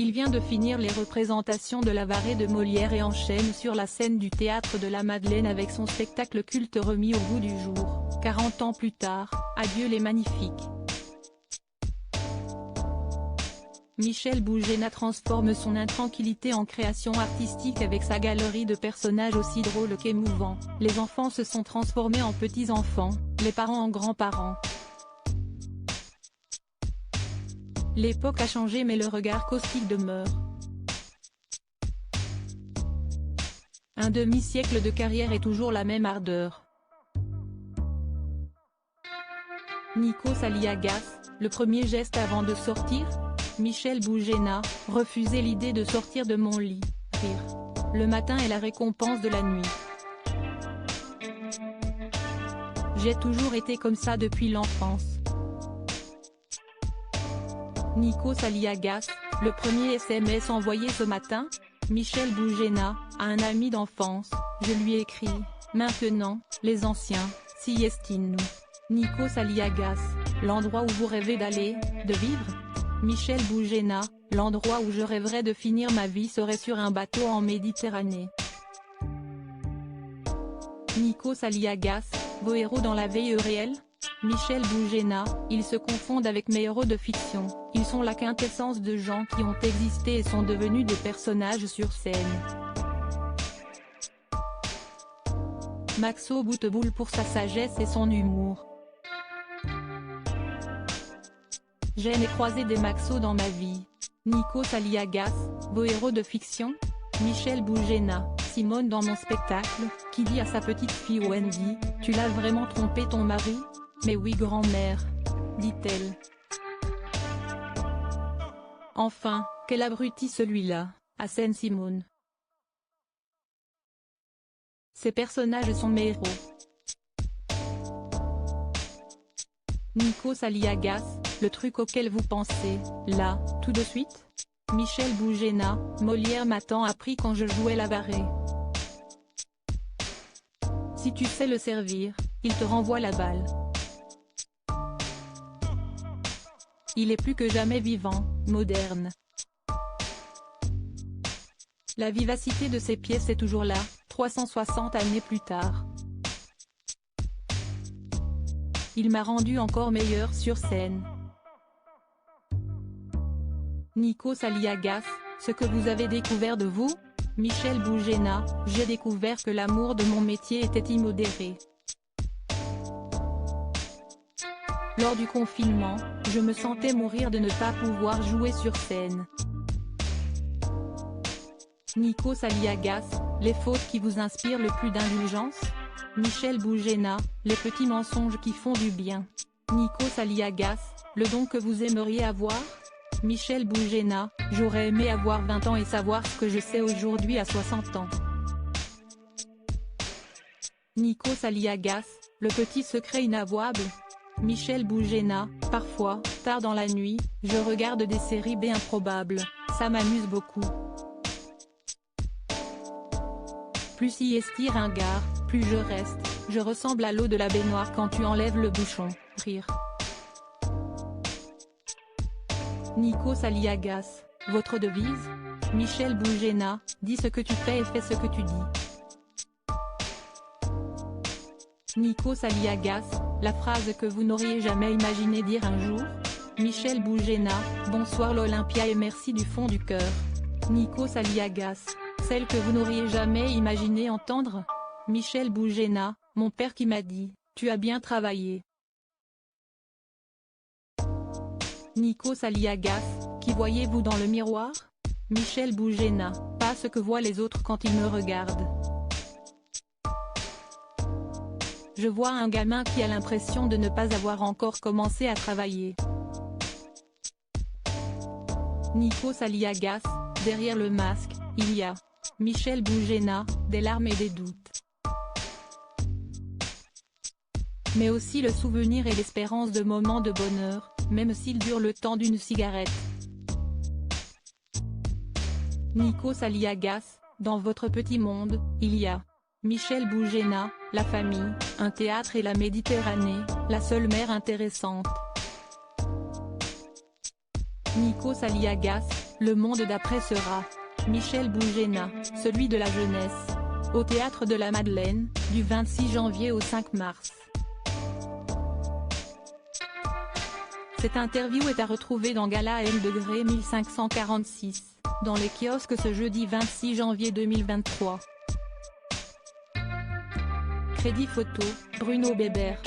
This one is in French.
Il vient de finir les représentations de l'Avare de Molière et enchaîne sur la scène du Théâtre de la Madeleine avec son spectacle culte remis au goût du jour, 40 ans plus tard, Adieu les magnifiques. Michel Bougéna transforme son intranquillité en création artistique avec sa galerie de personnages aussi drôles qu'émouvants. Les enfants se sont transformés en petits-enfants, les parents en grands-parents. L'époque a changé mais le regard caustique demeure. Un demi-siècle de carrière et toujours la même ardeur. Nikos Aliagas, le premier geste avant de sortir? Michel Bougéna, refuser l'idée de sortir de mon lit, rire. Le matin est la récompense de la nuit. J'ai toujours été comme ça depuis l'enfance. Nikos Aliagas, le premier SMS envoyé ce matin? Michel Bougéna, à un ami d'enfance, je lui ai écrit, maintenant, les anciens, siestine-nous. Nikos Aliagas, l'endroit où vous rêvez d'aller, de vivre? Michel Bougéna, l'endroit où je rêverais de finir ma vie serait sur un bateau en Méditerranée. Nikos Aliagas, vos héros dans la vie réelle? Michel Bougéna, ils se confondent avec mes héros de fiction, ils sont la quintessence de gens qui ont existé et sont devenus des personnages sur scène. Maxo Bouteboul pour sa sagesse et son humour. J'aime croiser des Maxos dans ma vie. Nikos Aliagas, vos héros de fiction? Michel Bougéna, Simone dans mon spectacle, qui dit à sa petite fille Wendy, tu l'as vraiment trompé ton mari? Mais oui grand-mère, dit-elle. Enfin, quel abruti celui-là, Asen Simone. Ces personnages sont mes héros. Nikos Aliagas, le truc auquel vous pensez, là, tout de suite? Michel Bougéna, Molière m'a tant appris quand je jouais l'Avare. Si tu sais le servir, il te renvoie la balle. Il est plus que jamais vivant, moderne. La vivacité de ses pièces est toujours là, 360 années plus tard. Il m'a rendu encore meilleur sur scène. Nikos Aliagas, ce que vous avez découvert de vous? Michel Bougéna, j'ai découvert que l'amour de mon métier était immodéré. Lors du confinement, je me sentais mourir de ne pas pouvoir jouer sur scène. Nikos Aliagas, les fautes qui vous inspirent le plus d'indulgence? Michel Bougéna, les petits mensonges qui font du bien. Nikos Aliagas, le don que vous aimeriez avoir? Michel Bougéna, j'aurais aimé avoir 20 ans et savoir ce que je sais aujourd'hui à 60 ans. Nikos Aliagas, le petit secret inavouable? Michel Bougéna, parfois, tard dans la nuit, je regarde des séries B improbables, ça m'amuse beaucoup. Plus y estire un gars, plus je reste, je ressemble à l'eau de la baignoire quand tu enlèves le bouchon, rire. Nikos Aliagas, votre devise? Michel Bougéna, dis ce que tu fais et fais ce que tu dis. Nikos Aliagas, la phrase que vous n'auriez jamais imaginé dire un jour? Michel Bougéna, bonsoir l'Olympia et merci du fond du cœur. Nikos Aliagas, celle que vous n'auriez jamais imaginé entendre? Michel Bougéna, mon père qui m'a dit, tu as bien travaillé. Nikos Aliagas, qui voyez-vous dans le miroir? Michel Bougéna, pas ce que voient les autres quand ils me regardent. Je vois un gamin qui a l'impression de ne pas avoir encore commencé à travailler. Nikos Aliagas, derrière le masque, il y a Michel Bougéna, des larmes et des doutes. Mais aussi le souvenir et l'espérance de moments de bonheur, même s'ils durent le temps d'une cigarette. Nikos Aliagas, dans votre petit monde, il y a Michel Bougéna, la famille, un théâtre et la Méditerranée, la seule mer intéressante. Nikos Aliagas, Le monde d'après sera Michel Boujena, celui de la jeunesse. Au Théâtre de la Madeleine, du 26 janvier au 5 mars. Cette interview est à retrouver dans Gala M degré 1546, dans les kiosques ce jeudi 26 janvier 2023. Crédit photo, Bruno Bébert.